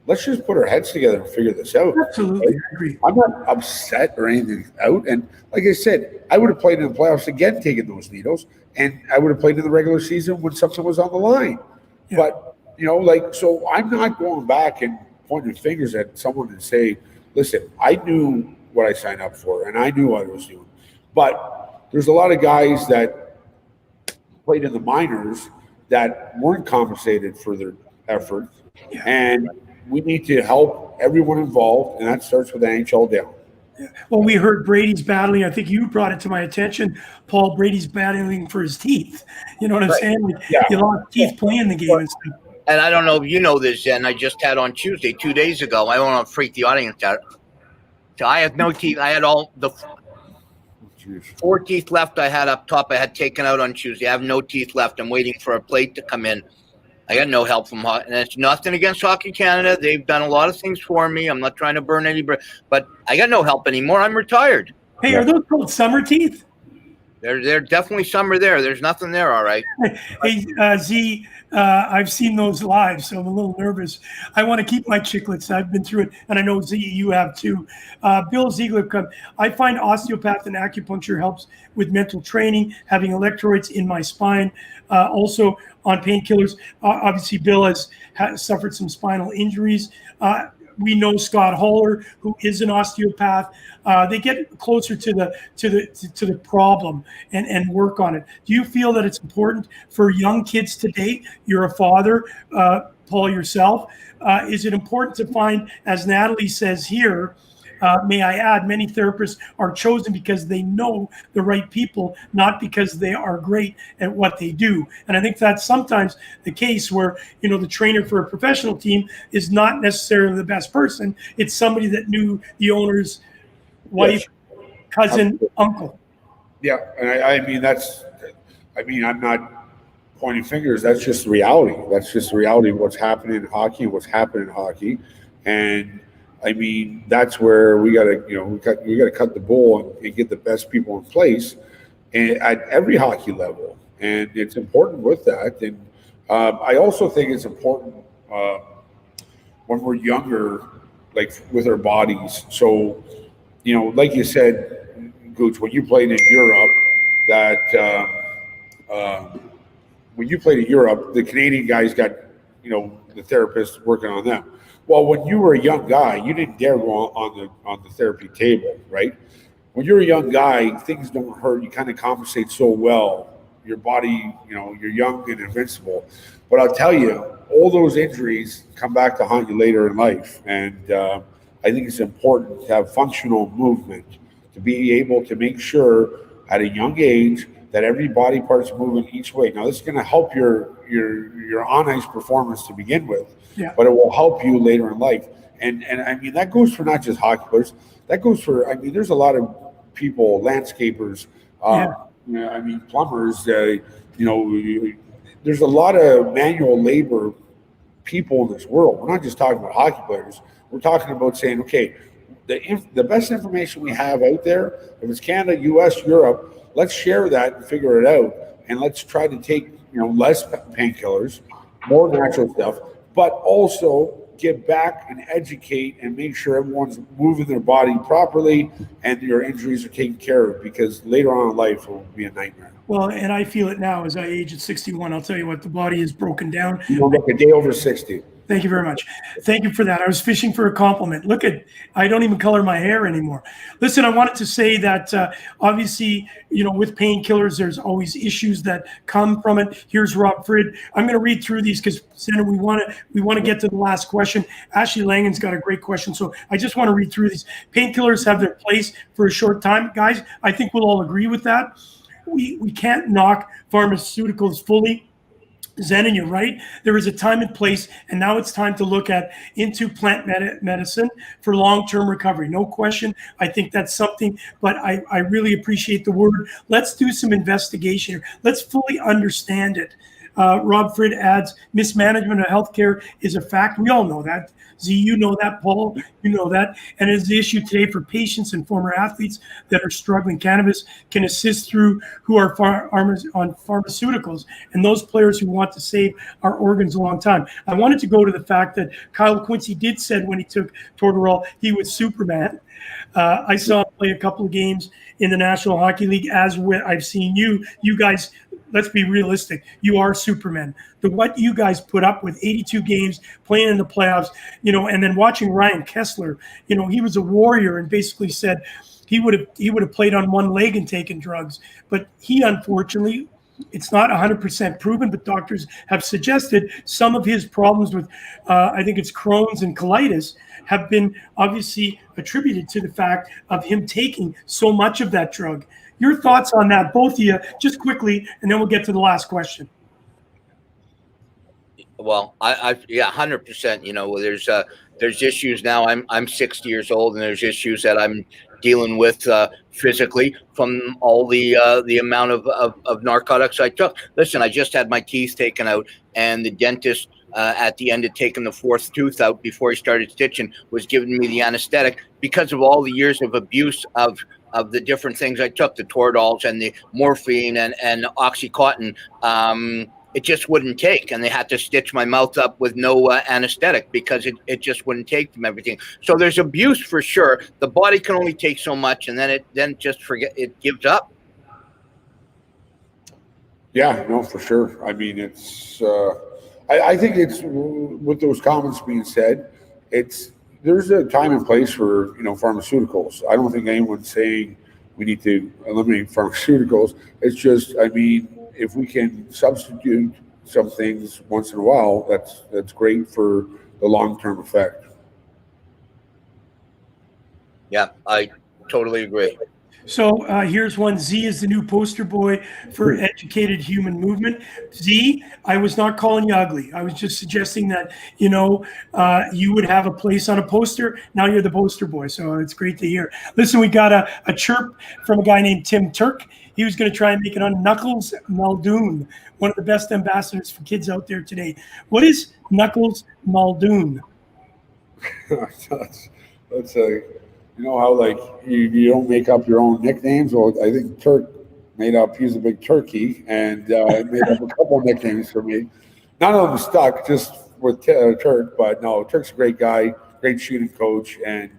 let's just put our heads together and figure this out. Absolutely, I agree. I'm not upset or anything out. And like I said, I would have played in the playoffs again, taking those needles, and I would have played in the regular season when something was on the line. Yeah. But, so I'm not going back and pointing fingers at someone and say, listen, I knew what I signed up for, and I knew what I was doing. But there's a lot of guys that played in the minors that weren't compensated for their efforts. Yeah. And we need to help everyone involved, and that starts with the NHL down. Yeah. Well, we heard Brady's battling. I think you brought it to my attention, Paul. Brady's battling for his teeth. You know what I'm saying? He lost teeth playing the game and stuff. And I don't know if you know this, Jen. I just had on Tuesday, 2 days ago. I don't want to freak the audience out. So I have no teeth. I had all the 4 teeth left I had up top. I had taken out on Tuesday. I have no teeth left. I'm waiting for a plate to come in. I got no help from hockey, and it's nothing against Hockey Canada. They've done a lot of things for me. I'm not trying to burn any but I got no help anymore. I'm retired. Hey, are those called summer teeth? They're definitely summer there. There's nothing there, all right. Hey, Z, I've seen those live, so I'm a little nervous. I want to keep my chiclets. I've been through it, and I know, Z, you have too. Bill Ziegler, I find osteopath and acupuncture helps with mental training, having electrodes in my spine. Also on painkillers. Obviously, Bill has suffered some spinal injuries. We know Scott Holler, who is an osteopath. They get closer to the problem and work on it. Do you feel that it's important for young kids today? You're a father, Paul, yourself. Is it important to find, as Natalie says here, may I add, many therapists are chosen because they know the right people, not because they are great at what they do. And I think that's sometimes the case where, the trainer for a professional team is not necessarily the best person. It's somebody that knew the owner's wife, cousin, uncle. Yeah, and I mean, I mean, I'm not pointing fingers. That's just the reality. That's just the reality of what's happening in hockey and what's happening in hockey. And I mean, that's where we got to, we got to cut the bull and get the best people in place at every hockey level. And it's important with that. And I also think it's important when we're younger, like with our bodies. So, like you said, Gooch, when you played in Europe, when you played in Europe, the Canadian guys got, the therapist working on them. Well, when you were a young guy, you didn't dare go on the therapy table, right? When you're a young guy, things don't hurt. You kind of compensate so well. Your body, you're young and invincible. But I'll tell you, all those injuries come back to haunt you later in life. And I think it's important to have functional movement, to be able to make sure at a young age that every body part's moving each way. Now, this is going to help your on-ice performance to begin with, but it will help you later in life. And I mean, that goes for not just hockey players. That goes for, I mean, there's a lot of people, landscapers, I mean, plumbers, there's a lot of manual labor people in this world. We're not just talking about hockey players. We're talking about saying, okay, the best information we have out there, if it's Canada, US, Europe, let's share that and figure it out. And let's try to take, less painkillers, more natural stuff, but also get back and educate and make sure everyone's moving their body properly and your injuries are taken care of, because later on in life it will be a nightmare. Well, and I feel it now as I age at 61. I'll tell you what, the body is broken down. You look a day over 60. Thank you very much. Thank you for that. I was fishing for a compliment. Look I don't even color my hair anymore. Listen, I wanted to say that obviously, with painkillers, there's always issues that come from it. Here's Rob Frid. I'm going to read through these because, Senator, we want to get to the last question. Ashley Langen's got a great question, so I just want to read through these. Painkillers have their place for a short time, guys. I think we'll all agree with that. We can't knock pharmaceuticals fully. Zenon, you're right. There is a time and place, and now it's time to look into plant medicine for long-term recovery. No question. I think that's something, but I really appreciate the word. Let's do some investigation here. Let's fully understand it. Rob Frid adds, mismanagement of healthcare is a fact. We all know that. Z, you know that. Paul, you know that. And it is the issue today for patients and former athletes that are struggling. Cannabis can assist through who are on pharmaceuticals and those players who want to save our organs a long time. I wanted to go to the fact that Kyle Quincy did said when he took Tortorol, he was Superman. I saw him play a couple of games in the National Hockey League, as I've seen you guys. Let's be realistic. You are Superman. What you guys put up with 82 games, playing in the playoffs, and then watching Ryan Kessler, he was a warrior and basically said he would have played on one leg and taken drugs. But he, unfortunately, it's not 100% proven, but doctors have suggested some of his problems with, I think it's Crohn's and colitis, have been obviously attributed to the fact of him taking so much of that drug. Your thoughts on that, both of you, just quickly, and then we'll get to the last question. Well, I 100%. There's issues now. I'm 60 years old, and there's issues that I'm dealing with physically from all the amount of narcotics I took. Listen, I just had my teeth taken out, and the dentist at the end of taking the fourth tooth out before he started stitching was giving me the anesthetic because of all the years of abuse of the different things I took, the Tordols and the morphine and Oxycontin. It just wouldn't take, and they had to stitch my mouth up with no anesthetic because it just wouldn't take from everything. So there's abuse for sure. The body can only take so much, and then just forget, it gives up. Yeah, no, for sure. I mean, it's I think it's, with those comments being said, there's a time and place for pharmaceuticals. I don't think anyone's saying we need to eliminate pharmaceuticals. It's just, I mean, if we can substitute some things once in a while, that's great for the long-term effect. Yeah, I totally agree. So here's one. Z is the new poster boy for educated human movement. Z, I was not calling you ugly. I was just suggesting that, you would have a place on a poster. Now you're the poster boy. So it's great to hear. Listen, we got a chirp from a guy named Tim Turk. he was going to try and make it on Knuckles Muldoon, one of the best ambassadors for kids out there today. What is Knuckles Muldoon? that's a, you know how like you don't make up your own nicknames. Well, I think Turk made up. He's a big turkey, and made up a couple of nicknames for me. None of them stuck, just with Turk. But no, Turk's a great guy, great shooting coach, and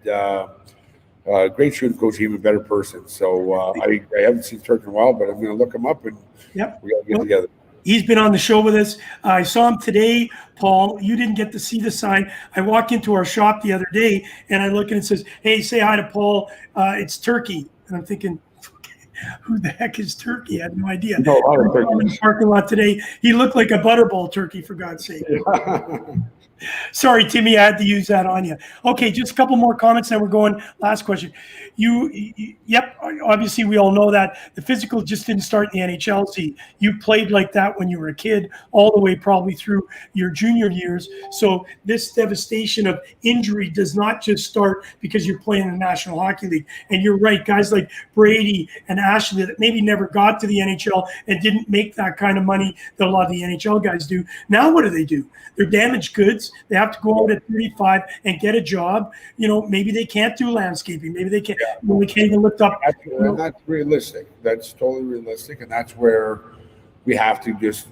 great shooting coach, even better person. So I haven't seen Turk in a while, but I'm going to look him up, and we got to get together. He's been on the show with us. I saw him today, Paul. You didn't get to see the sign. I walked into our shop the other day, and I look and it says, "Hey, say hi to Paul. It's Turkey." And I'm thinking, who the heck is Turkey? I had no idea. No, in the parking lot today, he looked like a butterball turkey, for God's sake. Sorry, Timmy, I had to use that on you. Okay, just a couple more comments, then we're going. Last question. Yep, obviously we all know that the physical just didn't start in the NHL. See, you played like that when you were a kid, all the way probably through your junior years. So this devastation of injury does not just start because you're playing in the National Hockey League. And you're right, guys like Brady and Ashley that maybe never got to the NHL and didn't make that kind of money that a lot of the NHL guys do. Now what do? They're damaged goods. They have to go out at 35 and get a job. You know, maybe they can't do landscaping. Maybe they can't. We can't even lift up. And that's realistic. That's totally realistic, and that's where we have to just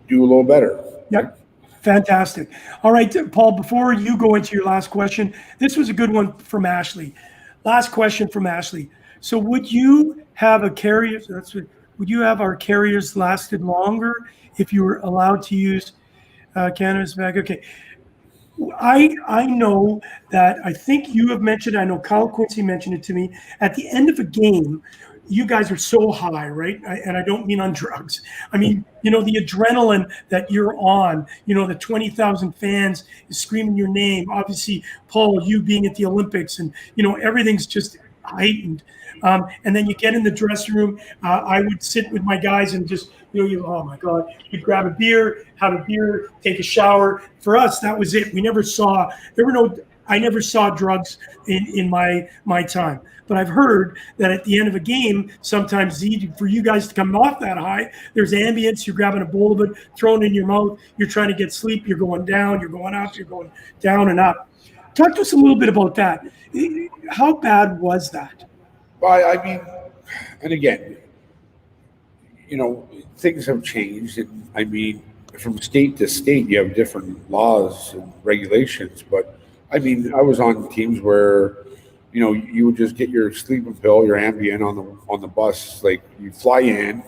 do a little better. Yep. Fantastic. All right, Paul, before you go into your last question, this was a good one from Ashley. Last question from Ashley. So would you have would you have our carriers lasted longer if you were allowed to use Canada's bag? Okay. I know that I think you have mentioned, I know Kyle Quincy mentioned it to me, at the end of a game, you guys are so high, right? And I don't mean on drugs. I mean, you know, the adrenaline that you're on, you know, the 20,000 fans is screaming your name. Obviously, Paul, you being at the Olympics, and, you know, everything's just heightened. And then you get in the dressing room. I would sit with my guys and just, oh my God, you'd grab a beer, have a beer, take a shower. For us, that was it. I never saw drugs in my time. But I've heard that at the end of a game, sometimes for you guys to come off that high, there's ambience. You're grabbing a bowl of it, throwing it in your mouth. You're trying to get sleep. You're going down. You're going up. You're going down and up. Talk to us a little bit about that. How bad was that? Well, I mean, and again, you know, things have changed. And I mean, from state to state, you have different laws and regulations. But I mean, I was on teams where, you know, you would just get your sleeping pill, your Ambien on the bus. Like, you fly in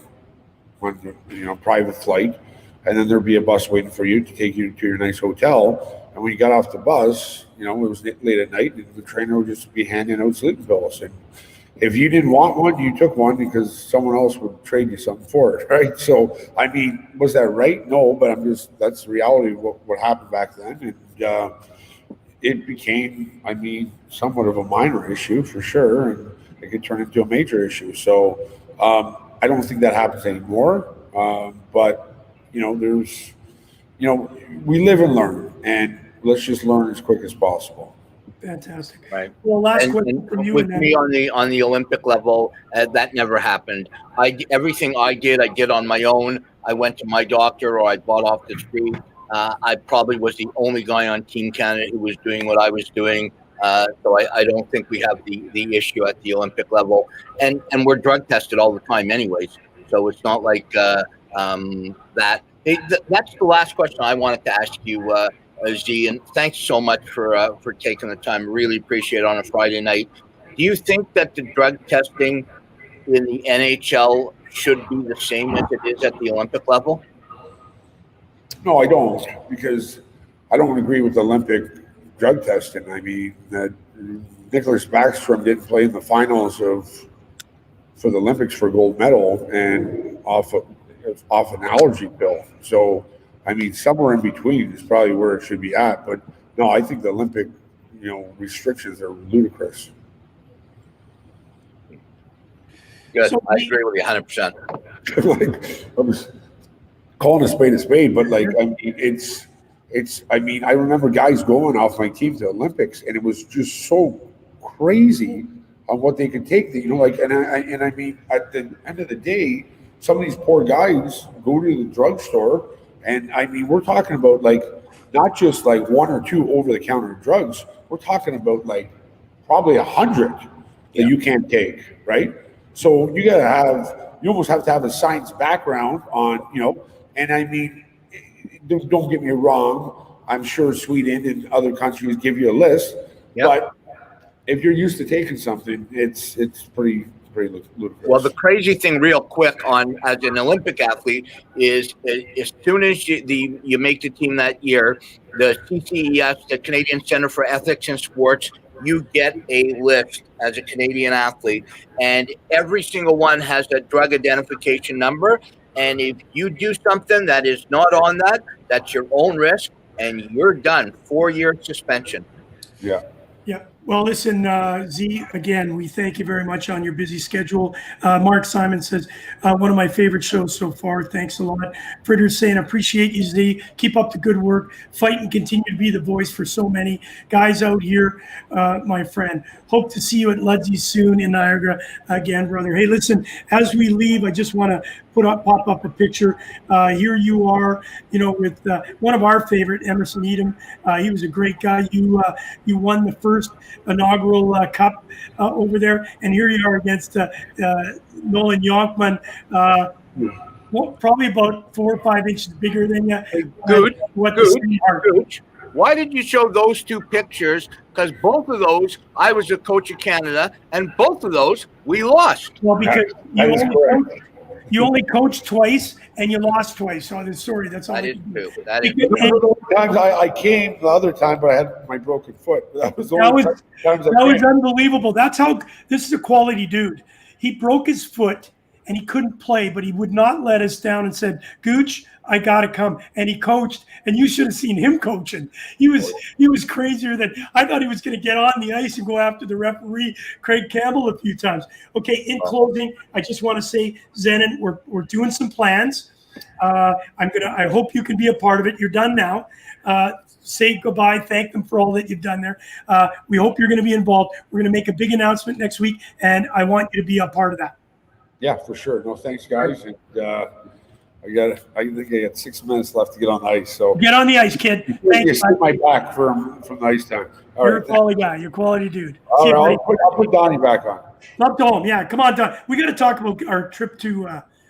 on, you know, private flight, and then there'd be a bus waiting for you to take you to your nice hotel. And when you got off the bus, you know, it was late at night, and the trainer would just be handing out sleeping pills. And if you didn't want one, you took one because someone else would trade you something for it, right? So, I mean, was that right? No, but that's the reality of what happened back then. And it became, I mean, somewhat of a minor issue for sure, and it could turn into a major issue. So I don't think that happens anymore. But, you know, we live and learn, and let's just learn as quick as possible. Fantastic. Right. Well, last question from you. With me on the Olympic level, that never happened. Everything I did on my own. I went to my doctor, or I bought off the street. I probably was the only guy on Team Canada who was doing what I was doing. So I don't think we have the issue at the Olympic level. And we're drug tested all the time anyways. So it's not like that. That's the last question I wanted to ask you, Z, and thanks so much for taking the time. Really appreciate it on a Friday night. Do you think that the drug testing in the NHL should be the same as it is at the Olympic level? No, I don't, because I don't agree with Olympic drug testing. I mean, Nicholas Backstrom didn't play in the finals for the Olympics for gold medal and off an allergy pill. So, I mean, somewhere in between is probably where it should be at. But no, I think the Olympic, you know, restrictions are ludicrous. Good. So I agree with you 100%. Like, I was calling a spade, but like, I mean, it's. I mean, I remember guys going off my team to the Olympics, and it was just so crazy on what they can take. You know, like, and I mean, at the end of the day, some of these poor guys go to the drugstore, and I mean, we're talking about like not just like one or two over-the-counter drugs. We're talking about like probably 100 that you can't take, right? So you almost have to have a science background on, you know, and I mean, don't get me wrong. I'm sure Sweden and other countries give you a list, but if you're used to taking something, it's pretty ludicrous. Well, the crazy thing, real quick, on as an Olympic athlete, is as soon as you make the team that year, the CCES, the Canadian Centre for Ethics in Sports, you get a list as a Canadian athlete, and every single one has a drug identification number. And if you do something that is not on that, that's your own risk, and you're done. 4-year suspension. Yeah. Yeah. Well, listen, Z, again, we thank you very much on your busy schedule. Mark Simon says, one of my favorite shows so far. Thanks a lot. Fritter's saying, appreciate you, Z. Keep up the good work. Fight and continue to be the voice for so many guys out here, my friend. Hope to see you at Ludzi soon in Niagara again, brother. Hey, listen, as we leave, I just want to pop up a picture. Here you are, you know, with one of our favorite, Emerson Edom. He was a great guy. You won the first inaugural cup over there, and here you are against Nolan Yonkman. Well, probably about 4 or 5 inches bigger than you. Good. Why did you show those two pictures? Because both of those, I was a coach of Canada, and both of those we lost. Well, because you only coached twice and you lost twice. So sorry, that's all. That is true. That is Times I came the other time, but I had my broken foot. That was unbelievable. That's how this is a quality dude. He broke his foot and he couldn't play, but he would not let us down and said, Gooch, I gotta come. And he coached, and you should have seen him coaching. He was crazier than I thought. He was going to get on the ice and go after the referee, Craig Campbell, a few times. Okay, in closing, I just want to say, Zenon, we're doing some plans. I hope you can be a part of it. You're done now. Say goodbye. Thank them for all that you've done there. We hope you're going to be involved. We're going to make a big announcement next week, and I want you to be a part of that. Yeah, for sure. No, thanks, guys. And I think I got 6 minutes left to get on the ice. So get on the ice, kid. Thanks. You see my back from the ice time. You're a quality guy. You're a quality dude. All right, I'll put Donnie back on. Up to home. Yeah, come on, Don. We got to talk about our trip to.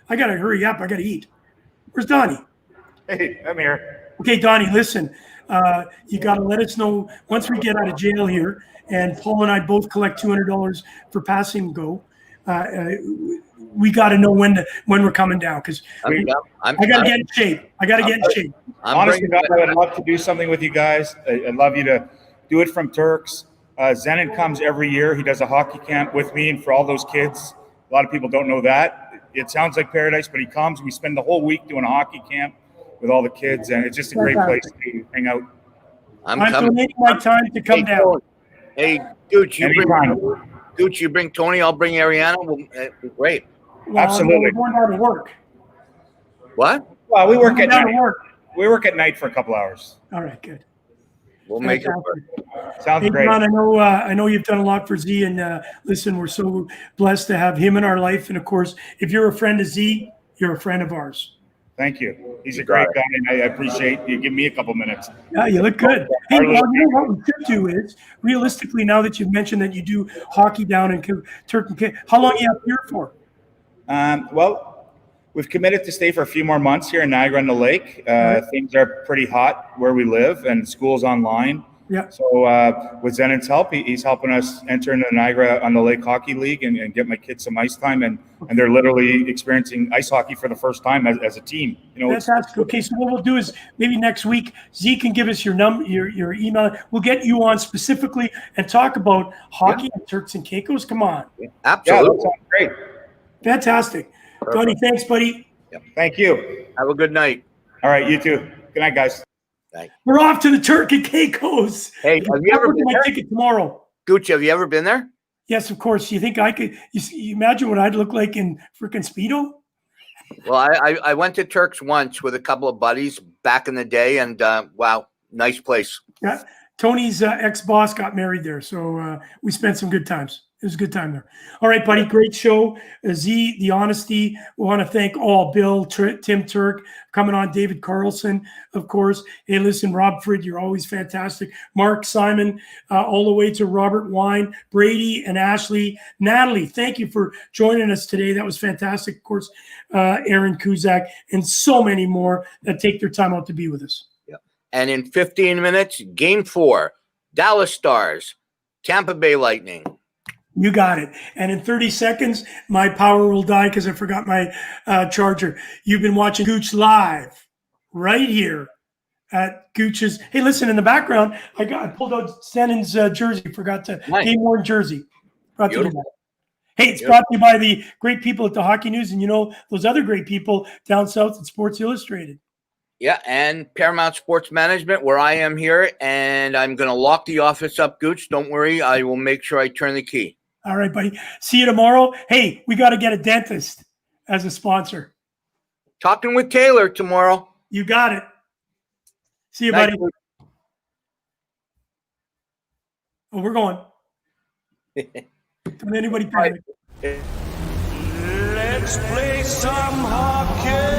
I got to hurry up. I got to eat. Where's Donnie? Hey, I'm here. Okay, Donnie. Listen, you got to let us know once we get out of jail here, and Paul and I both collect $200 for passing go. We got to know when we're coming down, because I got to get in shape. Honestly, God, I would love to do something with you guys. I'd love you to do it from Turks. Zenon comes every year. He does a hockey camp with me and for all those kids. A lot of people don't know that. It sounds like paradise, but he comes. We spend the whole week doing a hockey camp with all the kids, and it's just a great place to hang out. I'm donating my time to come down. Hey, Gooch, you bring Tony. I'll bring Ariana. Great. Well, absolutely. We're going down to work. What? Well, we work at night. We work at night for a couple hours. All right, good. We'll make it work. Sounds great. John, I know you've done a lot for Z, and listen, we're so blessed to have him in our life. And of course, if you're a friend of Z, you're a friend of ours. Thank you. He's a great guy, and I appreciate you giving me a couple minutes. Yeah, you look good. Hey, well, you know what we should do is, realistically, now that you've mentioned that you do hockey down in Turk and Caicos, how long are you up here for? Well, we've committed to stay for a few more months here in Niagara on the Lake. Things are pretty hot where we live, and school's online. Yeah. So with Zenon's help, he's helping us enter into the Niagara on the Lake Hockey League and get my kids some ice time, and they're literally experiencing ice hockey for the first time as a team. You know, fantastic. Okay, so what we'll do is maybe next week Z can give us your email. We'll get you on specifically and talk about hockey and Turks and Caicos. Come on. Yeah, absolutely. Yeah, that sounds great. Fantastic. Tony, thanks, buddy. Yep. Thank you. Have a good night. All right, you too. Good night, guys. We're off to the Turk and Caicos. Hey, have you ever been my there? ticket tomorrow. Gooch, have you ever been there? Yes, of course. You think I could? You imagine what I'd look like in freaking Speedo? Well, I went to Turks once with a couple of buddies back in the day, and wow, nice place. Yeah, Tony's ex-boss got married there, so we spent some good times. It was a good time there. All right, buddy, great show. Z, the honesty. We want to thank all Bill, Tim Turk, coming on, David Carlson, of course. Hey, listen, Rob Frid, you're always fantastic. Mark, Simon, all the way to Robert Wine, Brady, and Ashley. Natalie, thank you for joining us today. That was fantastic. Of course, Aaron Kuzak, and so many more that take their time out to be with us. Yep. And in 15 minutes, Game 4, Dallas Stars, Tampa Bay Lightning. You got it. And in 30 seconds, my power will die because I forgot my charger. You've been watching Gouche live right here at Gouche's. Hey, listen, in the background, I pulled out Zenon's jersey. Forgot to game worn jersey. Forgot to do that. Hey, it's brought to you by the great people at the Hockey News, and you know those other great people down south at Sports Illustrated. Yeah, and Paramount Sports Management, where I am here, and I'm going to lock the office up, Gooch. Don't worry, I will make sure I turn the key. All right, buddy. See you tomorrow. Hey, we got to get a dentist as a sponsor. Talking with Taylor tomorrow. You got it. See you, buddy. Oh, we're going. Don't anybody panic. Let's play some hockey.